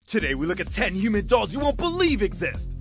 Today we look at 10 human dolls you won't believe exist.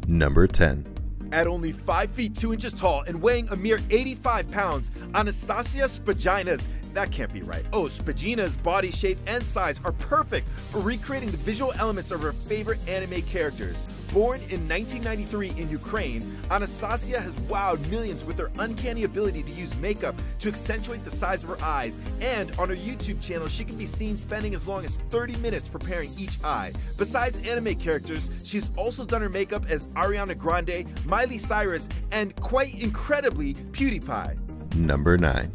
Number 10. At only 5 feet 2 inches tall and weighing a mere 85 pounds, Anastasia Spagina's, that can't be right. Oh, Spagina's body shape and size are perfect for recreating the visual elements of her favorite anime characters. Born in 1993 in Ukraine, Anastasia has wowed millions with her uncanny ability to use makeup to accentuate the size of her eyes, and on her YouTube channel she can be seen spending as long as 30 minutes preparing each eye. Besides anime characters, she's also done her makeup as Ariana Grande, Miley Cyrus, and quite incredibly, PewDiePie. Number 9.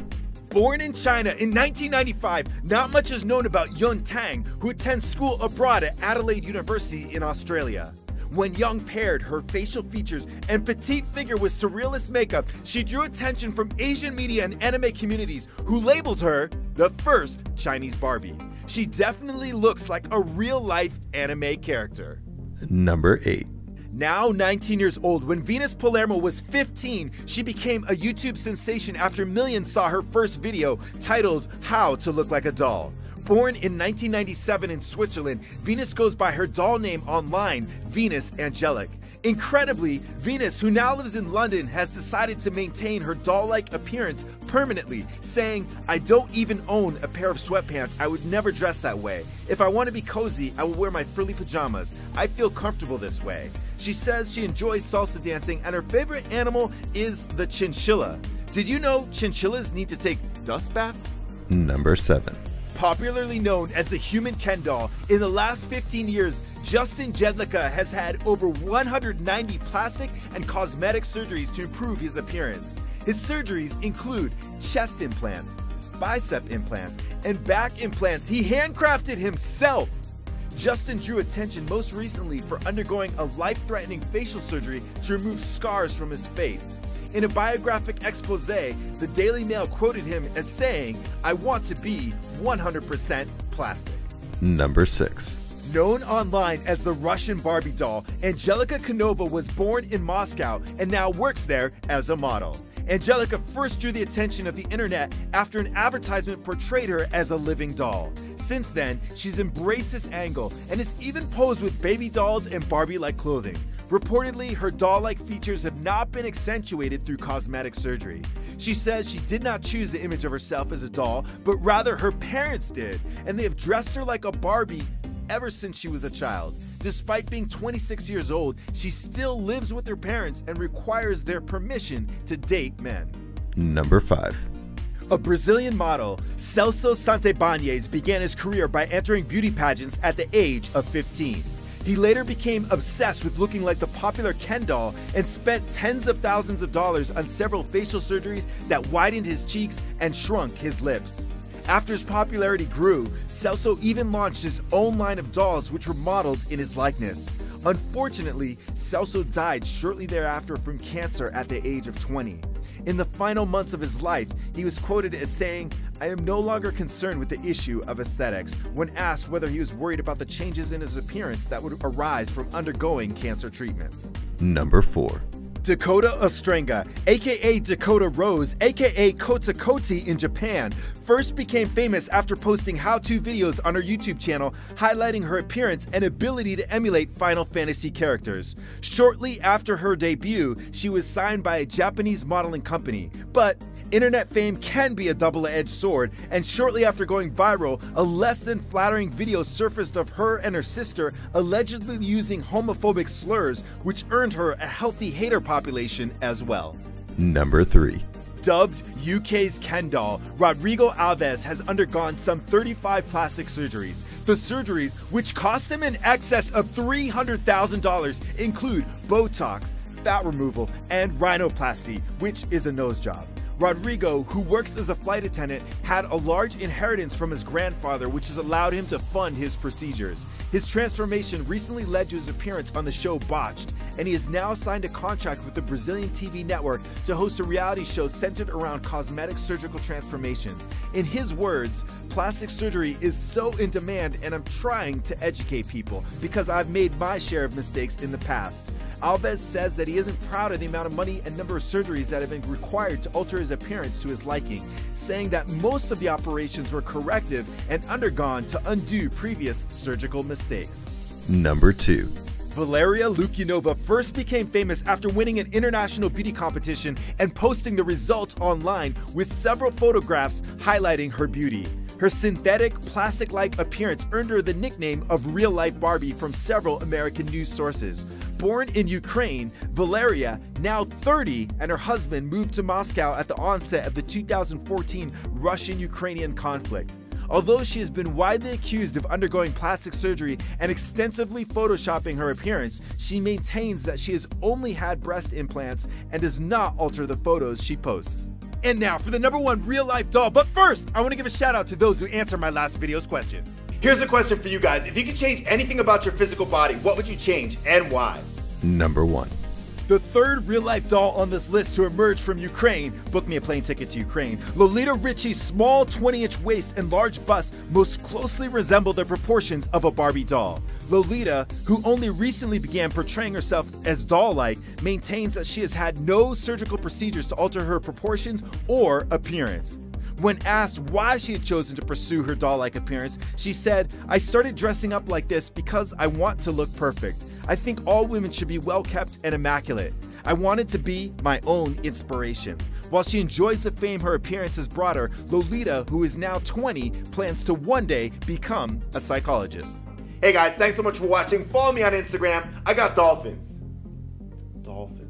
Born in China in 1995, not much is known about Yun Tang, who attends school abroad at Adelaide University in Australia. When young paired her facial features and petite figure with surrealist makeup, she drew attention from Asian media and anime communities who labeled her the first Chinese Barbie. She definitely looks like a real-life anime character. Number 8. Now 19 years old, when Venus Palermo was 15, she became a YouTube sensation after millions saw her first video titled How to Look Like a Doll. Born in 1997 in Switzerland, Venus goes by her doll name online, Venus Angelic. Incredibly, Venus, who now lives in London, has decided to maintain her doll-like appearance permanently, saying, "I don't even own a pair of sweatpants. I would never dress that way. If I want to be cozy, I will wear my frilly pajamas. I feel comfortable this way." She says she enjoys salsa dancing and her favorite animal is the chinchilla. Did you know chinchillas need to take dust baths? Number 7. Popularly known as the human Ken doll, in the last 15 years, Justin Jedlicka has had over 190 plastic and cosmetic surgeries to improve his appearance. His surgeries include chest implants, bicep implants, and back implants he handcrafted himself. Justin drew attention most recently for undergoing a life-threatening facial surgery to remove scars from his face. In a biographic expose, the Daily Mail quoted him as saying, "I want to be 100% plastic." Number 6. Known online as the Russian Barbie doll, Angelica Kanova was born in Moscow and now works there as a model. Angelica first drew the attention of the internet after an advertisement portrayed her as a living doll. Since then, she's embraced this angle and has even posed with baby dolls and Barbie-like clothing. Reportedly, her doll-like features have not been accentuated through cosmetic surgery. She says she did not choose the image of herself as a doll, but rather her parents did, and they have dressed her like a Barbie ever since she was a child. Despite being 26 years old, she still lives with her parents and requires their permission to date men. Number 5. A Brazilian model, Celso Santibanez began his career by entering beauty pageants at the age of 15. He later became obsessed with looking like the popular Ken doll and spent tens of thousands of dollars on several facial surgeries that widened his cheeks and shrunk his lips. After his popularity grew, Celso even launched his own line of dolls which were modeled in his likeness. Unfortunately, Celso died shortly thereafter from cancer at the age of 20. In the final months of his life, he was quoted as saying, "I am no longer concerned with the issue of aesthetics," when asked whether he was worried about the changes in his appearance that would arise from undergoing cancer treatments. Number 4. Dakota Ostrenga, aka Dakota Rose, aka Kota Koti in Japan, first became famous after posting how-to videos on her YouTube channel highlighting her appearance and ability to emulate Final Fantasy characters. Shortly after her debut, she was signed by a Japanese modeling company, but internet fame can be a double-edged sword, and shortly after going viral, a less than flattering video surfaced of her and her sister allegedly using homophobic slurs, which earned her a healthy hater population as well. Number 3. Dubbed UK's Ken doll, Rodrigo Alves has undergone some 35 plastic surgeries. The surgeries, which cost him in excess of $300,000, include Botox, fat removal, and rhinoplasty, which is a nose job. Rodrigo, who works as a flight attendant, had a large inheritance from his grandfather, which has allowed him to fund his procedures. His transformation recently led to his appearance on the show Botched, and he has now signed a contract with the Brazilian TV network to host a reality show centered around cosmetic surgical transformations. In his words, "Plastic surgery is so in demand and I'm trying to educate people because I've made my share of mistakes in the past. Alves says that he isn't proud of the amount of money and number of surgeries that have been required to alter his appearance to his liking, saying that most of the operations were corrective and undergone to undo previous surgical mistakes. Number 2. Valeria Lukianova first became famous after winning an international beauty competition and posting the results online with several photographs highlighting her beauty. Her synthetic, plastic-like appearance earned her the nickname of real-life Barbie from several American news sources. Born in Ukraine, Valeria, now 30, and her husband moved to Moscow at the onset of the 2014 Russian-Ukrainian conflict. Although she has been widely accused of undergoing plastic surgery and extensively photoshopping her appearance, she maintains that she has only had breast implants and does not alter the photos she posts. And now for the number 1 real-life doll, but first, I want to give a shout out to those who answered my last video's question. Here's a question for you guys. If you could change anything about your physical body, what would you change and why? Number 1. The third real-life doll on this list to emerge from Ukraine, book me a plane ticket to Ukraine, Lolita Richie's small 20-inch waist and large bust most closely resemble the proportions of a Barbie doll. Lolita, who only recently began portraying herself as doll-like, maintains that she has had no surgical procedures to alter her proportions or appearance. When asked why she had chosen to pursue her doll-like appearance, she said, "I started dressing up like this because I want to look perfect. I think all women should be well kept and immaculate. I wanted to be my own inspiration." While she enjoys the fame her appearance has brought her, Lolita, who is now 20, plans to one day become a psychologist. Hey guys, thanks so much for watching. Follow me on Instagram. I got dolphins. Dolphins.